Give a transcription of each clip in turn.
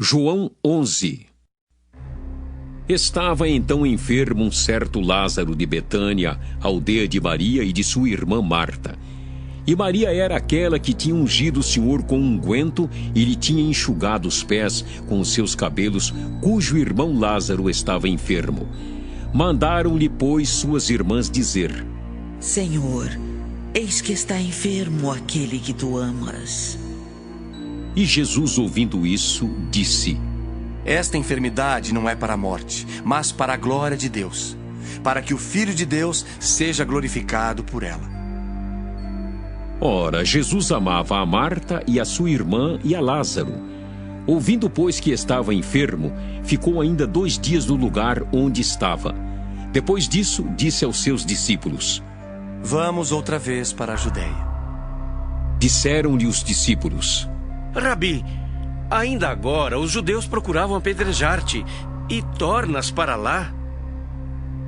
João 11. Estava então enfermo um certo Lázaro de Betânia, aldeia de Maria e de sua irmã Marta. E Maria era aquela que tinha ungido o Senhor com unguento e lhe tinha enxugado os pés com os seus cabelos, cujo irmão Lázaro estava enfermo. Mandaram-lhe, pois, suas irmãs dizer: Senhor, eis que está enfermo aquele que tu amas. E Jesus, ouvindo isso, disse: Esta enfermidade não é para a morte, mas para a glória de Deus, para que o Filho de Deus seja glorificado por ela. Ora, Jesus amava a Marta e a sua irmã e a Lázaro. Ouvindo, pois, que estava enfermo, ficou ainda 2 dias no lugar onde estava. Depois disso, disse aos seus discípulos: Vamos outra vez para a Judeia. Disseram-lhe os discípulos: Rabi, ainda agora os judeus procuravam apedrejar-te, e tornas para lá?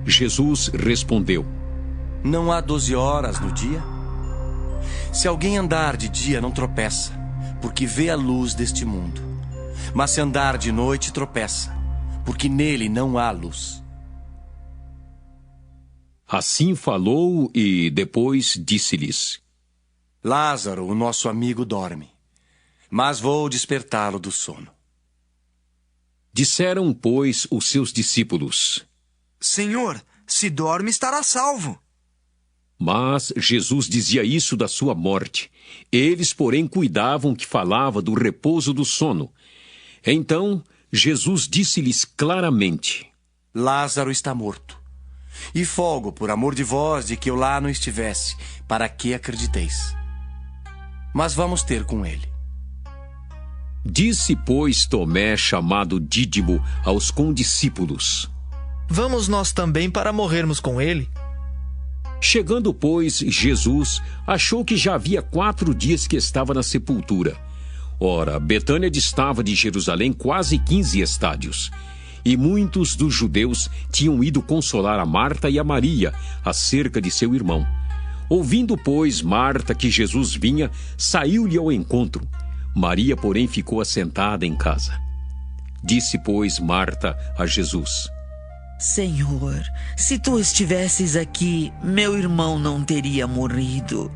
Jesus respondeu: Não há 12 horas no dia? Se alguém andar de dia, não tropeça, porque vê a luz deste mundo. Mas se andar de noite, tropeça, porque nele não há luz. Assim falou e depois disse-lhes: Lázaro, o nosso amigo, dorme, mas vou despertá-lo do sono. Disseram, pois, os seus discípulos: Senhor, se dorme, estará salvo. Mas Jesus dizia isso da sua morte. Eles, porém, cuidavam que falava do repouso do sono. Então, Jesus disse-lhes claramente: Lázaro está morto. E folgo por amor de vós de que eu lá não estivesse, para que acrediteis. Mas vamos ter com ele. Disse, pois, Tomé, chamado Dídimo, aos condiscípulos: Vamos nós também para morrermos com ele? Chegando, pois, Jesus achou que já havia 4 dias que estava na sepultura. Ora, Betânia distava de Jerusalém quase 15 estádios. E muitos dos judeus tinham ido consolar a Marta e a Maria acerca de seu irmão. Ouvindo, pois, Marta que Jesus vinha, saiu-lhe ao encontro. Maria, porém, ficou assentada em casa. Disse, pois, Marta a Jesus: Senhor, se tu estivesses aqui, meu irmão não teria morrido.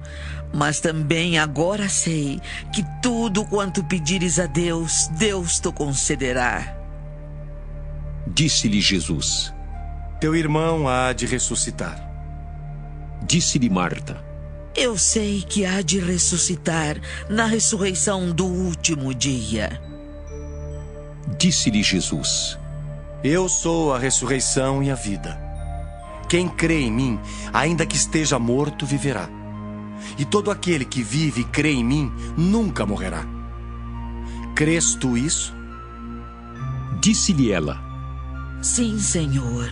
Mas também agora sei que tudo quanto pedires a Deus, Deus te concederá. Disse-lhe Jesus: Teu irmão há de ressuscitar. Disse-lhe Marta: Eu sei que há de ressuscitar na ressurreição do último dia. Disse-lhe Jesus: Eu sou a ressurreição e a vida. Quem crê em mim, ainda que esteja morto, viverá. E todo aquele que vive e crê em mim, nunca morrerá. Crês tu isso? Disse-lhe ela: Sim, Senhor.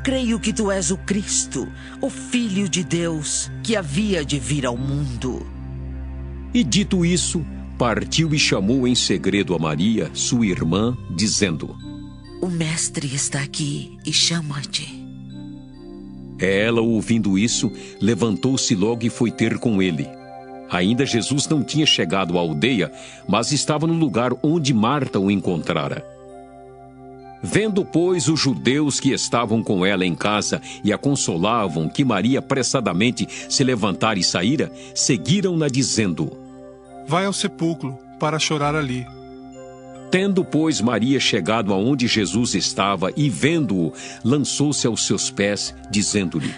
Creio que tu és o Cristo, o Filho de Deus, que havia de vir ao mundo. E dito isso, partiu e chamou em segredo a Maria, sua irmã, dizendo: O Mestre está aqui e chama-te. Ela, ouvindo isso, levantou-se logo e foi ter com ele. Ainda Jesus não tinha chegado à aldeia, mas estava no lugar onde Marta o encontrara. Vendo, pois, os judeus que estavam com ela em casa e a consolavam que Maria apressadamente se levantara e saíra, seguiram-na dizendo: Vai ao sepulcro para chorar ali. Tendo, pois, Maria chegado aonde Jesus estava e vendo-o, lançou-se aos seus pés, dizendo-lhe: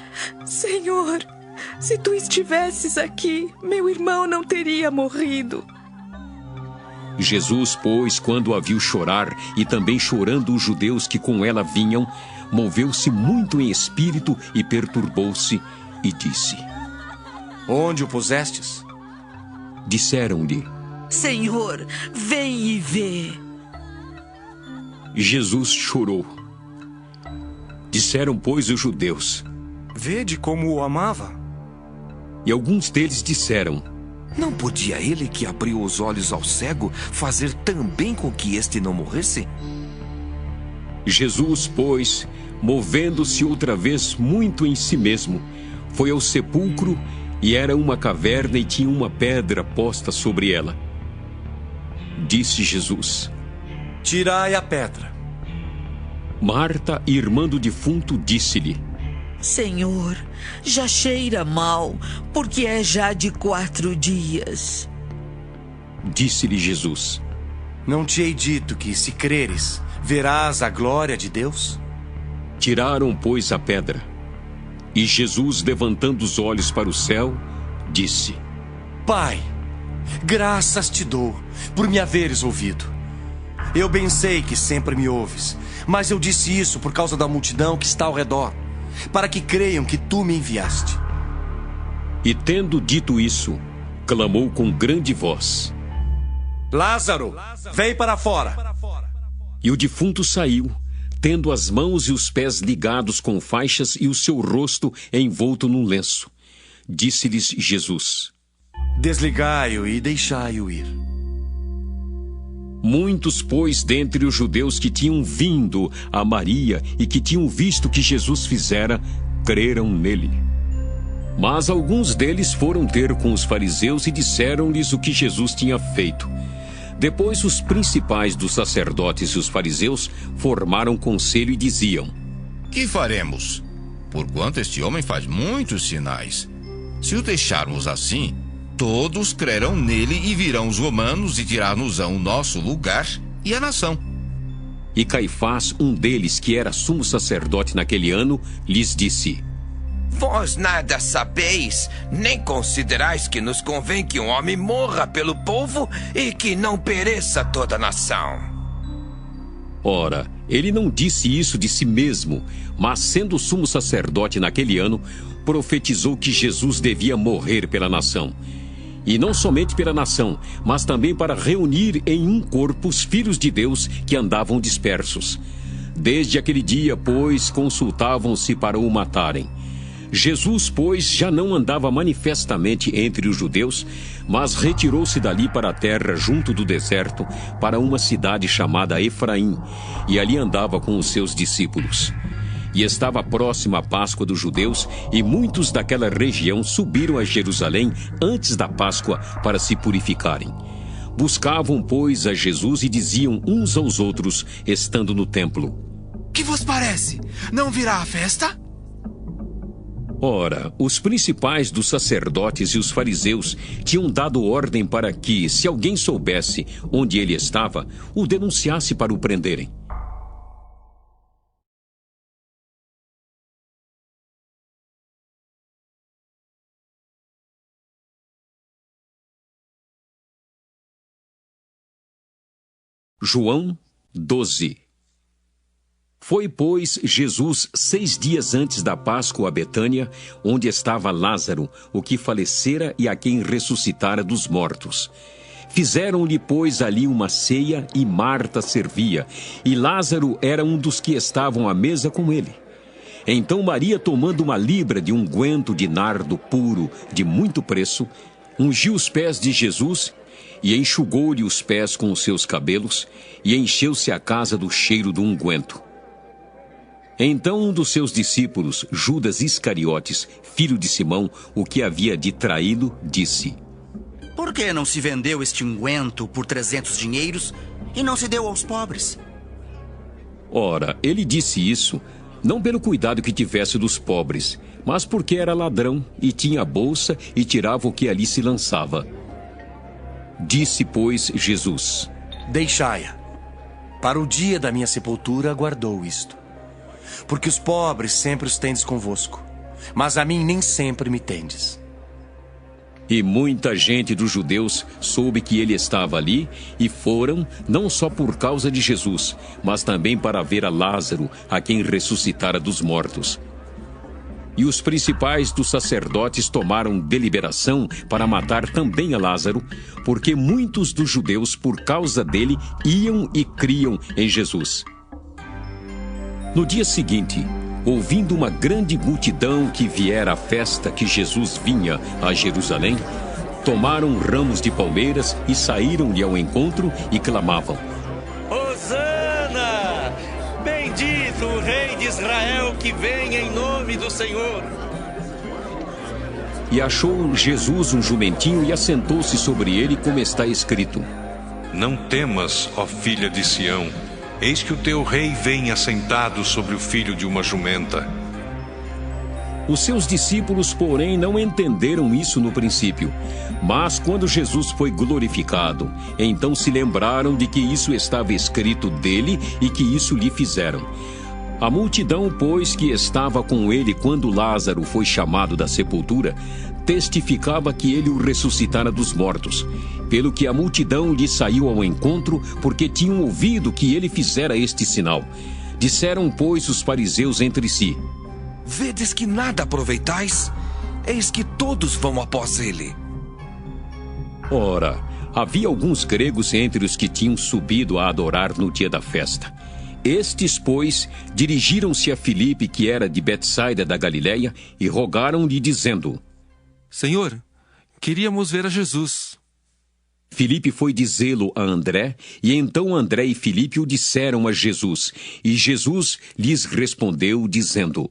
Senhor, se tu estivesses aqui, meu irmão não teria morrido. Jesus, pois, quando a viu chorar, e também chorando os judeus que com ela vinham, moveu-se muito em espírito e perturbou-se, e disse: Onde o pusestes? Disseram-lhe: Senhor, vem e vê. Jesus chorou. Disseram, pois, os judeus: Vede como o amava. E alguns deles disseram: Não podia ele que abriu os olhos ao cego fazer também com que este não morresse? Jesus, pois, movendo-se outra vez muito em si mesmo, foi ao sepulcro, e era uma caverna e tinha uma pedra posta sobre ela. Disse Jesus: Tirai a pedra. Marta, irmã do defunto, disse-lhe: Senhor, já cheira mal, porque é já de 4 dias. Disse-lhe Jesus: Não te hei dito que, se creres, verás a glória de Deus? Tiraram, pois, a pedra. E Jesus, levantando os olhos para o céu, disse: Pai, graças te dou por me haveres ouvido. Eu bem sei que sempre me ouves, mas eu disse isso por causa da multidão que está ao redor, para que creiam que tu me enviaste. E tendo dito isso, clamou com grande voz: Lázaro, vem para fora. E o defunto saiu, tendo as mãos e os pés ligados com faixas e o seu rosto envolto num lenço. Disse-lhes Jesus: Desligai-o e deixai-o ir. Muitos, pois, dentre os judeus que tinham vindo a Maria e que tinham visto o que Jesus fizera, creram nele. Mas alguns deles foram ter com os fariseus e disseram-lhes o que Jesus tinha feito. Depois os principais dos sacerdotes e os fariseus formaram conselho e diziam: Que faremos? Porquanto este homem faz muitos sinais. Se o deixarmos assim, todos crerão nele e virão os romanos e tirar-nos-ão o nosso lugar e a nação. E Caifás, um deles, que era sumo sacerdote naquele ano, lhes disse: Vós nada sabeis, nem considerais que nos convém que um homem morra pelo povo e que não pereça toda a nação. Ora, ele não disse isso de si mesmo, mas sendo sumo sacerdote naquele ano, profetizou que Jesus devia morrer pela nação. E não somente pela nação, mas também para reunir em um corpo os filhos de Deus que andavam dispersos. Desde aquele dia, pois, consultavam-se para o matarem. Jesus, pois, já não andava manifestamente entre os judeus, mas retirou-se dali para a terra junto do deserto, para uma cidade chamada Efraim, e ali andava com os seus discípulos. E estava próxima a Páscoa dos judeus, e muitos daquela região subiram a Jerusalém antes da Páscoa para se purificarem. Buscavam, pois, a Jesus e diziam uns aos outros, estando no templo: Que vos parece? Não virá a festa? Ora, os principais dos sacerdotes e os fariseus tinham dado ordem para que, se alguém soubesse onde ele estava, o denunciasse para o prenderem. João 12. Foi, pois, Jesus 6 dias antes da Páscoa a Betânia, onde estava Lázaro, o que falecera e a quem ressuscitara dos mortos. Fizeram-lhe, pois, ali uma ceia, e Marta servia, e Lázaro era um dos que estavam à mesa com ele. Então Maria, tomando uma libra de unguento de nardo puro, de muito preço, ungiu os pés de Jesus e enxugou-lhe os pés com os seus cabelos, e encheu-se a casa do cheiro do unguento. Então um dos seus discípulos, Judas Iscariotes, filho de Simão, o que havia de traí-lo, disse: Por que não se vendeu este unguento por 300 dinheiros e não se deu aos pobres? Ora, ele disse isso, não pelo cuidado que tivesse dos pobres, mas porque era ladrão e tinha a bolsa e tirava o que ali se lançava. Disse, pois, Jesus: Deixai-a. Para o dia da minha sepultura guardou isto. Porque os pobres sempre os tendes convosco, mas a mim nem sempre me tendes. E muita gente dos judeus soube que ele estava ali, e foram, não só por causa de Jesus, mas também para ver a Lázaro, a quem ressuscitara dos mortos. E os principais dos sacerdotes tomaram deliberação para matar também a Lázaro, porque muitos dos judeus, por causa dele, iam e criam em Jesus. No dia seguinte, ouvindo uma grande multidão que viera à festa que Jesus vinha a Jerusalém, tomaram ramos de palmeiras e saíram-lhe ao encontro e clamavam: Hosana! Bendito o Rei de Israel que vem em nome do Senhor! E achou Jesus um jumentinho e assentou-se sobre ele, como está escrito: Não temas, ó filha de Sião, eis que o teu rei vem assentado sobre o filho de uma jumenta. Os seus discípulos, porém, não entenderam isso no princípio. Mas quando Jesus foi glorificado, então se lembraram de que isso estava escrito dele e que isso lhe fizeram. A multidão, pois, que estava com ele quando Lázaro foi chamado da sepultura, testificava que ele o ressuscitara dos mortos, pelo que a multidão lhe saiu ao encontro, porque tinham ouvido que ele fizera este sinal. Disseram, pois, os fariseus entre si: Vedes que nada aproveitais? Eis que todos vão após ele. Ora, havia alguns gregos entre os que tinham subido a adorar no dia da festa. Estes, pois, dirigiram-se a Filipe, que era de Betsaida da Galileia, e rogaram-lhe, dizendo: Senhor, queríamos ver a Jesus. Filipe foi dizê-lo a André, e então André e Filipe o disseram a Jesus. E Jesus lhes respondeu, dizendo: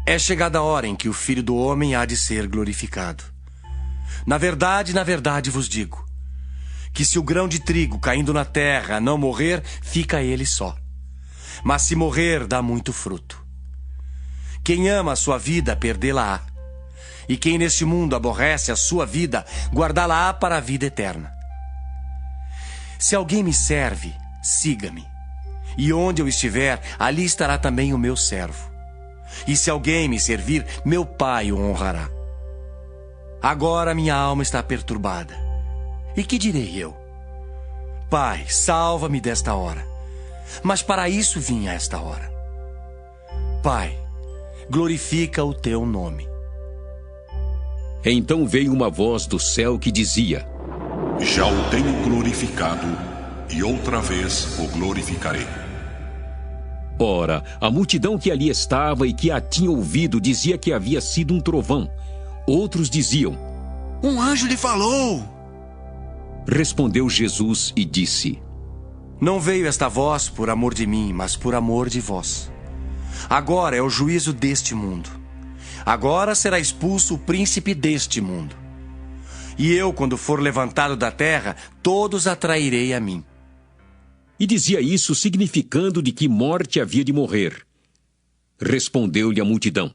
É chegada a hora em que o Filho do Homem há de ser glorificado. Na verdade vos digo, que se o grão de trigo caindo na terra não morrer, fica ele só. Mas se morrer, dá muito fruto. Quem ama a sua vida, perdê-la-á. E quem neste mundo aborrece a sua vida, guardá-la-á para a vida eterna. Se alguém me serve, siga-me. E onde eu estiver, ali estará também o meu servo. E se alguém me servir, meu Pai o honrará. Agora minha alma está perturbada. E que direi eu? Pai, salva-me desta hora. Mas para isso vim a esta hora. Pai, glorifica o teu nome. Então veio uma voz do céu que dizia: Já o tenho glorificado, e outra vez o glorificarei. Ora, a multidão que ali estava e que a tinha ouvido dizia que havia sido um trovão. Outros diziam: Um anjo lhe falou. Respondeu Jesus e disse: Não veio esta voz por amor de mim, mas por amor de vós. Agora é o juízo deste mundo. Agora será expulso o príncipe deste mundo. E eu, quando for levantado da terra, todos atrairei a mim. E dizia isso significando de que morte havia de morrer. Respondeu-lhe a multidão: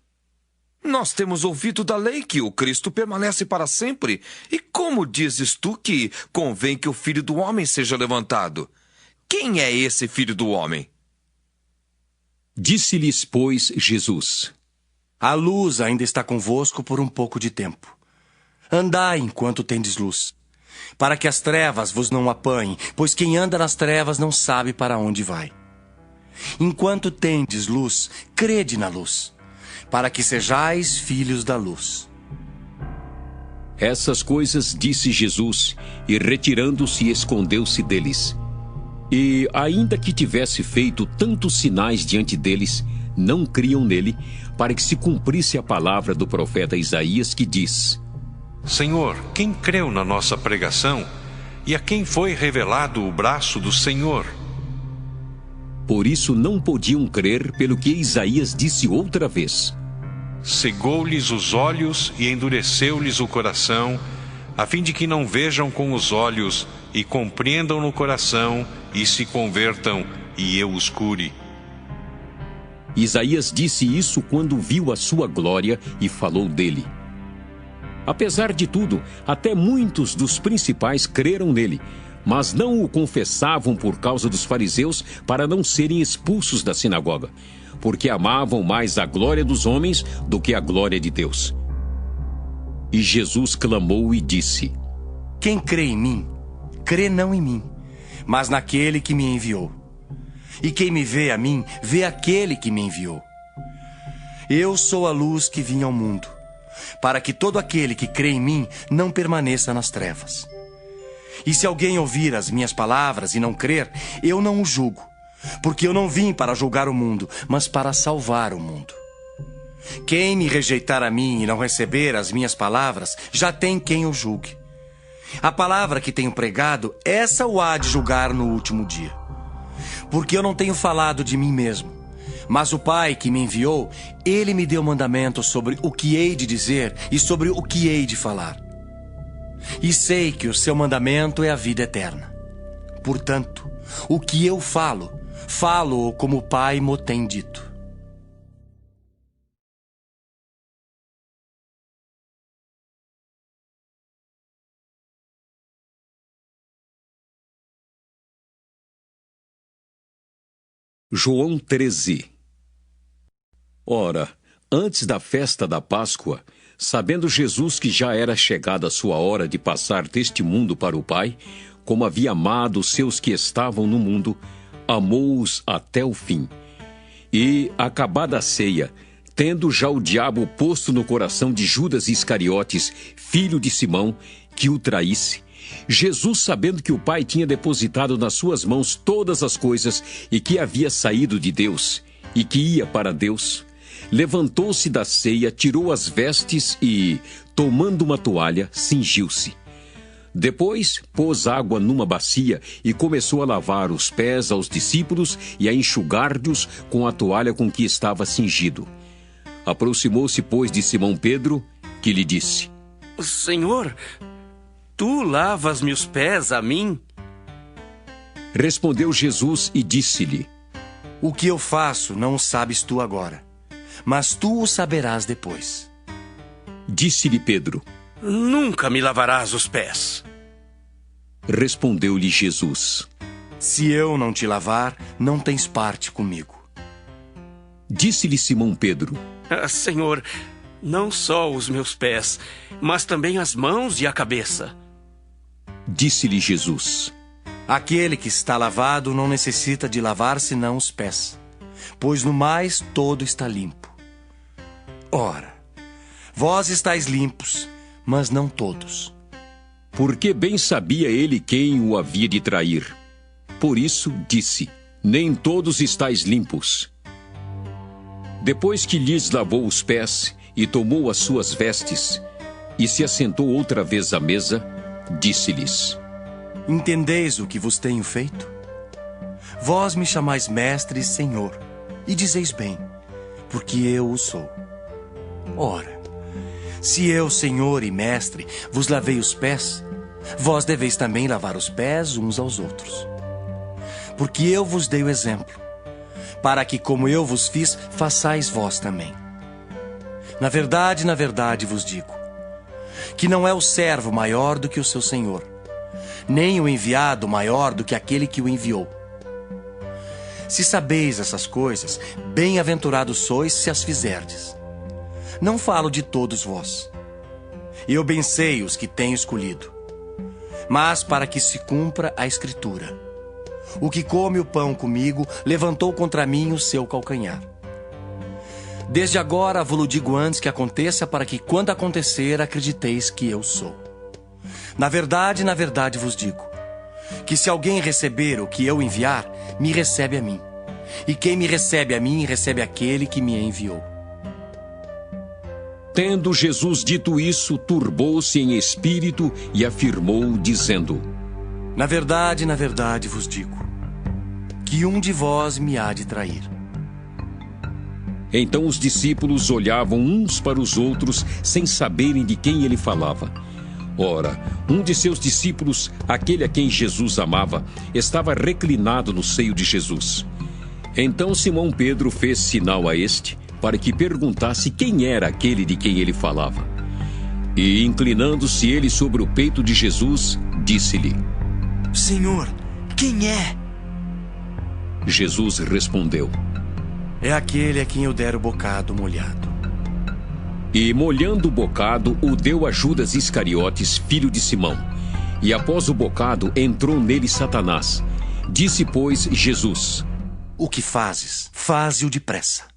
Nós temos ouvido da lei que o Cristo permanece para sempre. E como dizes tu que convém que o Filho do Homem seja levantado? Quem é esse Filho do Homem? Disse-lhes, pois, Jesus: A luz ainda está convosco por um pouco de tempo. Andai enquanto tendes luz, para que as trevas vos não apanhem, pois quem anda nas trevas não sabe para onde vai. Enquanto tendes luz, crede na luz, para que sejais filhos da luz. Essas coisas disse Jesus, e retirando-se, escondeu-se deles. E, ainda que tivesse feito tantos sinais diante deles, não criam nele, para que se cumprisse a palavra do profeta Isaías, que diz: Senhor, quem creu na nossa pregação, e a quem foi revelado o braço do Senhor? Por isso não podiam crer pelo que Isaías disse outra vez: Cegou-lhes os olhos e endureceu-lhes o coração, a fim de que não vejam com os olhos e compreendam no coração e se convertam e eu os cure. Isaías disse isso quando viu a sua glória e falou dele. Apesar de tudo, até muitos dos principais creram nele, mas não o confessavam por causa dos fariseus para não serem expulsos da sinagoga, porque amavam mais a glória dos homens do que a glória de Deus. E Jesus clamou e disse: Quem crê em mim, crê não em mim, mas naquele que me enviou. E quem me vê a mim, vê aquele que me enviou. Eu sou a luz que vim ao mundo, para que todo aquele que crê em mim não permaneça nas trevas. E se alguém ouvir as minhas palavras e não crer, eu não o julgo, porque eu não vim para julgar o mundo, mas para salvar o mundo. Quem me rejeitar a mim e não receber as minhas palavras, já tem quem o julgue. A palavra que tenho pregado, essa o há de julgar no último dia. Porque eu não tenho falado de mim mesmo, mas o Pai que me enviou, ele me deu mandamento sobre o que hei de dizer e sobre o que hei de falar. E sei que o seu mandamento é a vida eterna. Portanto, o que eu falo, falo como o Pai mo tem dito. João 13. Ora, antes da festa da Páscoa, sabendo Jesus que já era chegada a sua hora de passar deste mundo para o Pai, como havia amado os seus que estavam no mundo, amou-os até o fim. E, acabada a ceia, tendo já o diabo posto no coração de Judas Iscariotes, filho de Simão, que o traísse, Jesus, sabendo que o Pai tinha depositado nas suas mãos todas as coisas e que havia saído de Deus e que ia para Deus, levantou-se da ceia, tirou as vestes e, tomando uma toalha, cingiu-se. Depois, pôs água numa bacia e começou a lavar os pés aos discípulos e a enxugar-lhes com a toalha com que estava cingido. Aproximou-se, pois, de Simão Pedro, que lhe disse: Senhor, tu lavas-me os pés a mim? Respondeu Jesus e disse-lhe: O que eu faço não o sabes tu agora, mas tu o saberás depois. Disse-lhe Pedro: Nunca me lavarás os pés. Respondeu-lhe Jesus: Se eu não te lavar, não tens parte comigo. Disse-lhe Simão Pedro: Senhor, não só os meus pés, mas também as mãos e a cabeça. Disse-lhe Jesus: Aquele que está lavado não necessita de lavar senão os pés, pois no mais todo está limpo. Ora, vós estáis limpos, mas não todos. Porque bem sabia ele quem o havia de trair. Por isso disse: Nem todos estáis limpos. Depois que lhes lavou os pés e tomou as suas vestes, e se assentou outra vez à mesa, disse-lhes: Entendeis o que vos tenho feito? Vós me chamais mestre e senhor, e dizeis bem, porque eu o sou. Ora, se eu, senhor e mestre, vos lavei os pés, vós deveis também lavar os pés uns aos outros. Porque eu vos dei o exemplo, para que, como eu vos fiz, façais vós também. Na verdade vos digo, que não é o servo maior do que o seu senhor, nem o enviado maior do que aquele que o enviou. Se sabeis essas coisas, bem-aventurados sois se as fizerdes. Não falo de todos vós. Eu bem sei os que tenho escolhido. Mas para que se cumpra a Escritura: o que come o pão comigo levantou contra mim o seu calcanhar. Desde agora vos-lo digo antes que aconteça, para que, quando acontecer, acrediteis que eu sou. Na verdade vos digo, que se alguém receber o que eu enviar, me recebe a mim. E quem me recebe a mim, recebe aquele que me enviou. Tendo Jesus dito isso, turbou-se em espírito e afirmou, dizendo: Na verdade vos digo, que um de vós me há de trair. Então os discípulos olhavam uns para os outros, sem saberem de quem ele falava. Ora, um de seus discípulos, aquele a quem Jesus amava, estava reclinado no seio de Jesus. Então Simão Pedro fez sinal a este, para que perguntasse quem era aquele de quem ele falava. E, inclinando-se ele sobre o peito de Jesus, disse-lhe: Senhor, quem é? Jesus respondeu: É aquele a quem eu der o bocado molhado. E, molhando o bocado, o deu a Judas Iscariotes, filho de Simão. E após o bocado, entrou nele Satanás. Disse, pois, Jesus: O que fazes, faze-o depressa.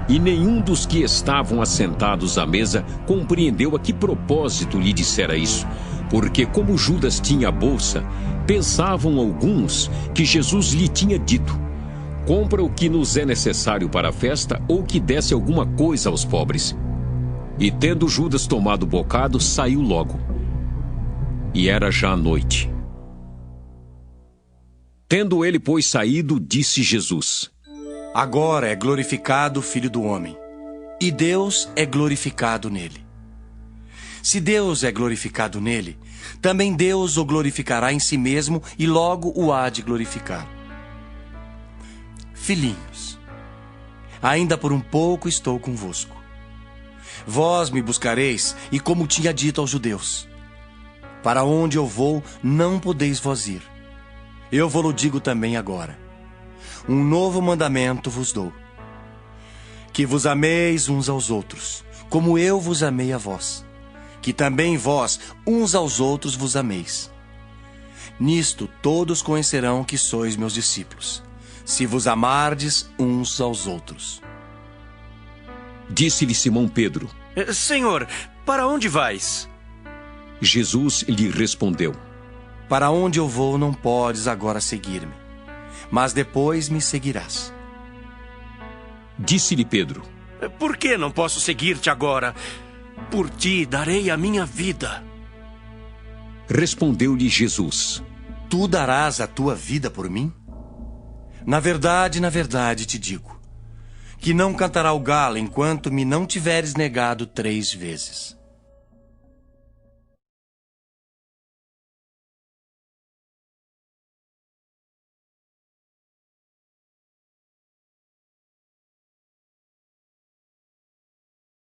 E nenhum dos que estavam assentados à mesa compreendeu a que propósito lhe dissera isso, porque, como Judas tinha a bolsa, pensavam alguns que Jesus lhe tinha dito: Compra o que nos é necessário para a festa, ou que desse alguma coisa aos pobres. E tendo Judas tomado o bocado, saiu logo. E era já a noite. Tendo ele, pois, saído, disse Jesus: Agora é glorificado o Filho do Homem, e Deus é glorificado nele. Se Deus é glorificado nele, também Deus o glorificará em si mesmo e logo o há de glorificar. Filhinhos, ainda por um pouco estou convosco. Vós me buscareis, e como tinha dito aos judeus, para onde eu vou, não podeis vós ir. Eu vou-lo digo também agora. Um novo mandamento vos dou: que vos ameis uns aos outros, como eu vos amei a vós. Que também vós, uns aos outros, vos ameis. Nisto todos conhecerão que sois meus discípulos, se vos amardes uns aos outros. Disse-lhe Simão Pedro: Senhor, para onde vais? Jesus lhe respondeu: Para onde eu vou não podes agora seguir-me, mas depois me seguirás. Disse-lhe Pedro: Por que não posso seguir-te agora? Por ti darei a minha vida. Respondeu-lhe Jesus: Tu darás a tua vida por mim? Na verdade te digo, que não cantará o galo enquanto me não tiveres negado 3 vezes.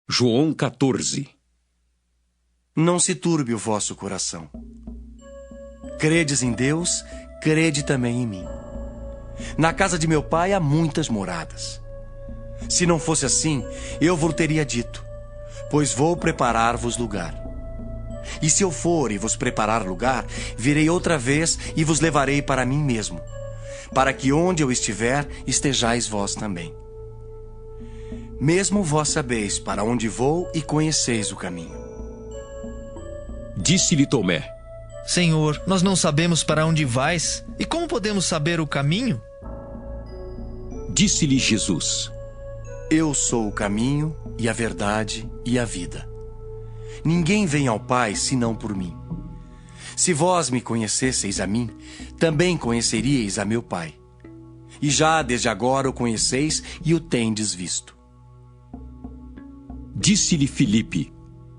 João 14. Não se turbe o vosso coração. Credes em Deus, crede também em mim. Na casa de meu pai há muitas moradas. Se não fosse assim, eu vos teria dito, pois vou preparar-vos lugar. E se eu for e vos preparar lugar, virei outra vez e vos levarei para mim mesmo, para que onde eu estiver, estejais vós também. Mesmo vós sabeis para onde vou e conheceis o caminho. Disse-lhe Tomé: Senhor, nós não sabemos para onde vais, e como podemos saber o caminho? Disse-lhe Jesus: Eu sou o caminho e a verdade e a vida. Ninguém vem ao Pai senão por mim. Se vós me conhecesseis a mim, também conheceríeis a meu Pai. E já desde agora o conheceis e o tendes visto. Disse-lhe Filipe: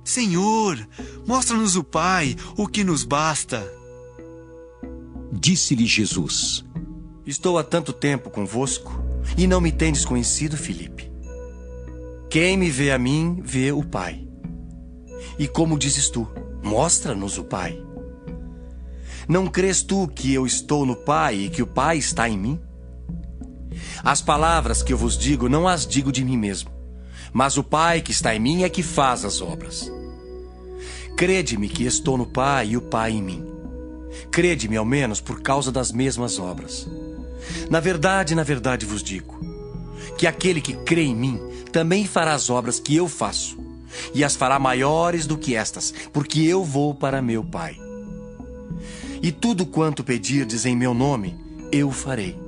Senhor, mostra-nos o Pai, o que nos basta. Disse-lhe Jesus: Estou há tanto tempo convosco, e não me tendes conhecido, Filipe. Quem me vê a mim, vê o Pai. E como dizes tu, mostra-nos o Pai. Não crês tu que eu estou no Pai e que o Pai está em mim? As palavras que eu vos digo, não as digo de mim mesmo, mas o Pai que está em mim é que faz as obras. Crede-me que estou no Pai e o Pai em mim. Crede-me ao menos por causa das mesmas obras. Na verdade vos digo, que aquele que crê em mim também fará as obras que eu faço, e as fará maiores do que estas, porque eu vou para meu Pai. E tudo quanto pedirdes em meu nome, eu farei,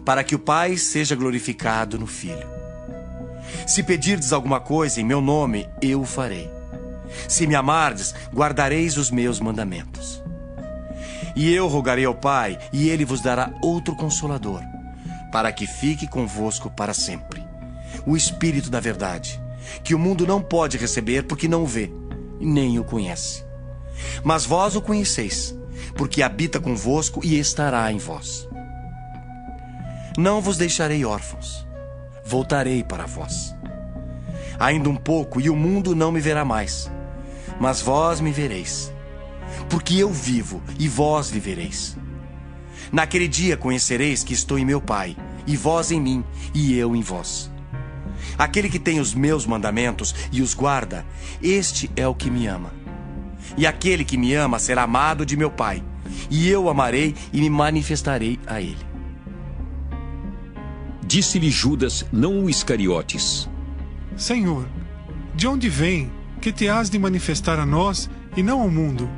para que o Pai seja glorificado no Filho. Se pedirdes alguma coisa em meu nome, eu o farei. Se me amardes, guardareis os meus mandamentos. E eu rogarei ao Pai, e ele vos dará outro Consolador, para que fique convosco para sempre. O Espírito da verdade, que o mundo não pode receber porque não o vê, nem o conhece. Mas vós o conheceis, porque habita convosco e estará em vós. Não vos deixarei órfãos, voltarei para vós. Ainda um pouco e o mundo não me verá mais, mas vós me vereis, porque eu vivo e vós vivereis. Naquele dia conhecereis que estou em meu Pai, e vós em mim, e eu em vós. Aquele que tem os meus mandamentos e os guarda, este é o que me ama. E aquele que me ama será amado de meu Pai, e eu o amarei e me manifestarei a ele. Disse-lhe Judas, não o Iscariotes: Senhor, de onde vem que te has de manifestar a nós e não ao mundo?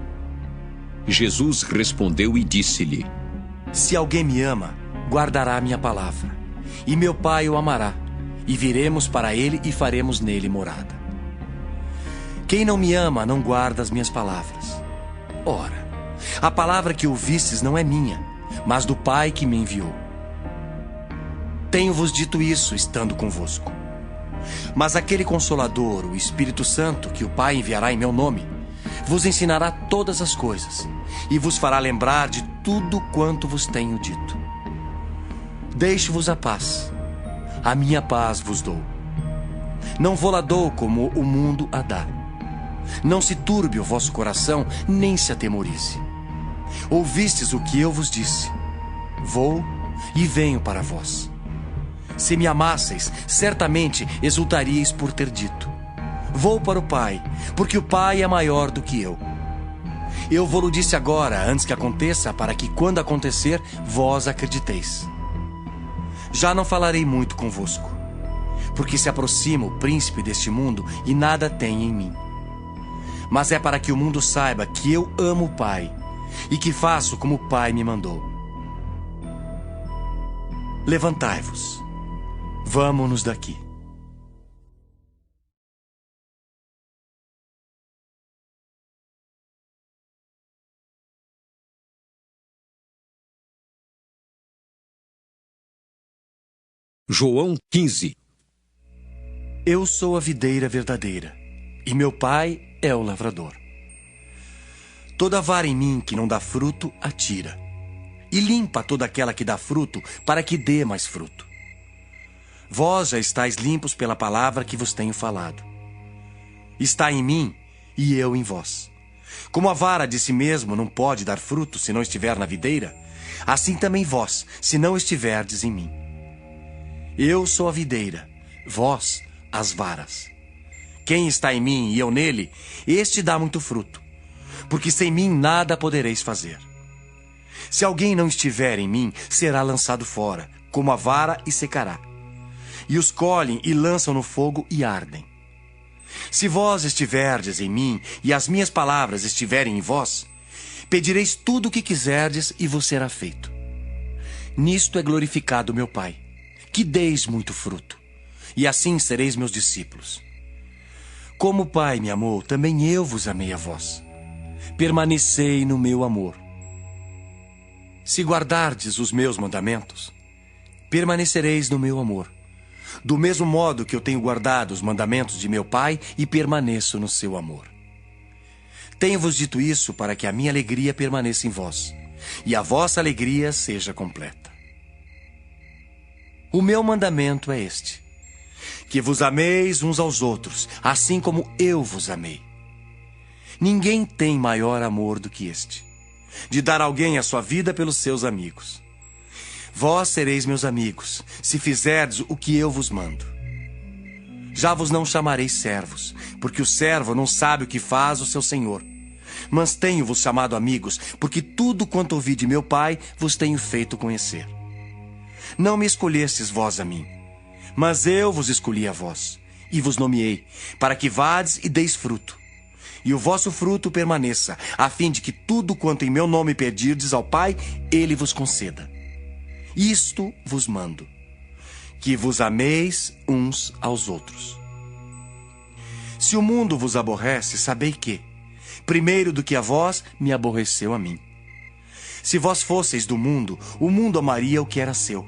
Jesus respondeu e disse-lhe: Se alguém me ama, guardará a minha palavra, e meu Pai o amará, e viremos para ele e faremos nele morada. Quem não me ama não guarda as minhas palavras. Ora, a palavra que ouvistes não é minha, mas do Pai que me enviou. Tenho-vos dito isso estando convosco. Mas aquele Consolador, o Espírito Santo, que o Pai enviará em meu nome, vos ensinará todas as coisas e vos fará lembrar de tudo quanto vos tenho dito. Deixo-vos a paz. A minha paz vos dou. Não vou-la dou como o mundo a dá. Não se turbe o vosso coração, nem se atemorize. Ouvistes o que eu vos disse. Vou e venho para vós. Se me amasseis, certamente exultaríeis por ter dito: vou para o Pai, porque o Pai é maior do que eu. Eu vou-lo disse agora, antes que aconteça, para que, quando acontecer, vós acrediteis. Já não falarei muito convosco, porque se aproxima o príncipe deste mundo e nada tem em mim. Mas é para que o mundo saiba que eu amo o Pai e que faço como o Pai me mandou. Levantai-vos. Vamo-nos daqui. João 15. Eu sou a videira verdadeira, e meu Pai é o lavrador. Toda vara em mim que não dá fruto, atira, e limpa toda aquela que dá fruto, para que dê mais fruto. Vós já estáis limpos pela palavra que vos tenho falado. Está em mim, e eu em vós. Como a vara de si mesmo não pode dar fruto se não estiver na videira, assim também vós, se não estiverdes em mim. Eu sou a videira, vós as varas. Quem está em mim e eu nele, este dá muito fruto, porque sem mim nada podereis fazer. Se alguém não estiver em mim, será lançado fora, como a vara, e secará. E os colhem e lançam no fogo e ardem. Se vós estiverdes em mim e as minhas palavras estiverem em vós, pedireis tudo o que quiserdes e vos será feito. Nisto é glorificado meu Pai, que deis muito fruto, e assim sereis meus discípulos. Como o Pai me amou, também eu vos amei a vós. Permanecei no meu amor. Se guardardes os meus mandamentos, permanecereis no meu amor, do mesmo modo que eu tenho guardado os mandamentos de meu Pai e permaneço no seu amor. Tenho-vos dito isso para que a minha alegria permaneça em vós, e a vossa alegria seja completa. O meu mandamento é este: que vos ameis uns aos outros, assim como eu vos amei. Ninguém tem maior amor do que este, de dar alguém a sua vida pelos seus amigos. Vós sereis meus amigos, se fizerdes o que eu vos mando. Já vos não chamarei servos, porque o servo não sabe o que faz o seu senhor. Mas tenho-vos chamado amigos, porque tudo quanto ouvi de meu Pai vos tenho feito conhecer. Não me escolhestes vós a mim, mas eu vos escolhi a vós, e vos nomeei, para que vades e deis fruto, e o vosso fruto permaneça, a fim de que tudo quanto em meu nome pedirdes ao Pai, Ele vos conceda. Isto vos mando, que vos ameis uns aos outros. Se o mundo vos aborrece, sabei que, primeiro do que a vós, me aborreceu a mim. Se vós fosseis do mundo, o mundo amaria o que era seu.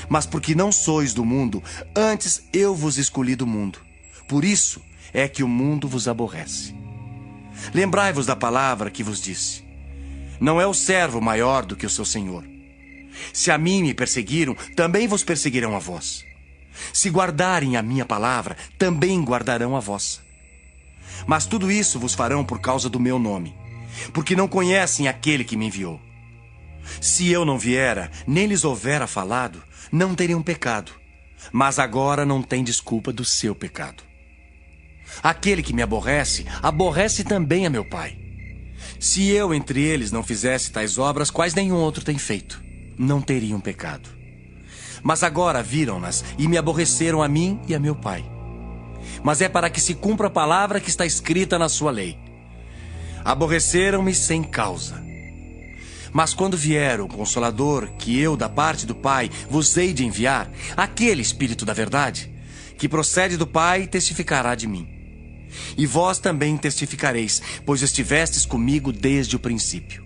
Mas porque não sois do mundo, antes eu vos escolhi do mundo. Por isso é que o mundo vos aborrece. Lembrai-vos da palavra que vos disse: não é o servo maior do que o seu senhor. Se a mim me perseguiram, também vos perseguirão a vós. Se guardarem a minha palavra, também guardarão a vossa. Mas tudo isso vos farão por causa do meu nome, porque não conhecem aquele que me enviou. Se eu não viera, nem lhes houvera falado, não teriam pecado, mas agora não tem desculpa do seu pecado. Aquele que me aborrece, aborrece também a meu Pai. Se eu entre eles não fizesse tais obras, quais nenhum outro tem feito, não teriam pecado. Mas agora viram-nas e me aborreceram a mim e a meu Pai. Mas é para que se cumpra a palavra que está escrita na sua lei: aborreceram-me sem causa. Mas quando vier o Consolador, que eu, da parte do Pai, vos hei de enviar, aquele Espírito da verdade, que procede do Pai, testificará de mim. E vós também testificareis, pois estivestes comigo desde o princípio.